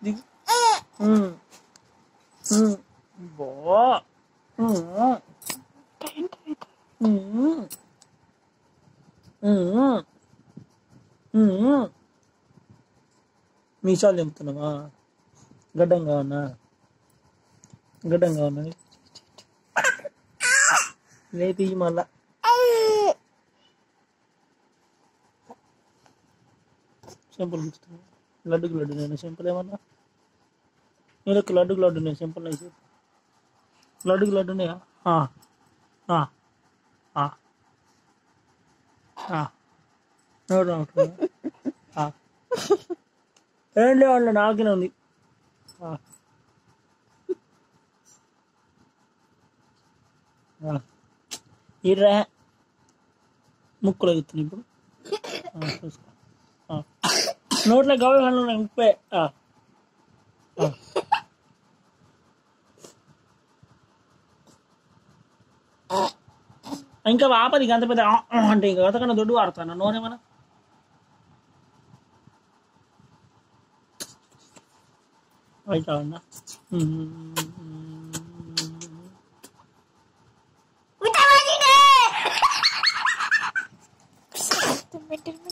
దిగు. బా మీసాలు తెంపుతున్నావా? గడ్డంగా ఉన్నా లేపి మళ్ళా సింపుల్ ఇస్తున్నావు. లడ్డుకు లడ్డు నేను సింపుల్ ఏమన్నా నీళ్ళకి లడ్డుకు లడ్డు నేను సింపుల్ అయితే లడ్డుకు లడ్డున్నాయా? ఏం లేవండి నాకినే ఉంది. ఇర్రా ముక్కులో ఎత్తున్నా ఇప్పుడు చూసుకో. నోట్లో గవ్వ ఉన్నాయి ముప్పే. ఇంకా ఆపది అంత పెద్ద అంటే ఇంకా అంతకన్నా దొడ్డు వాడతాను నోరేమన్నా అవుతా ఉన్నా.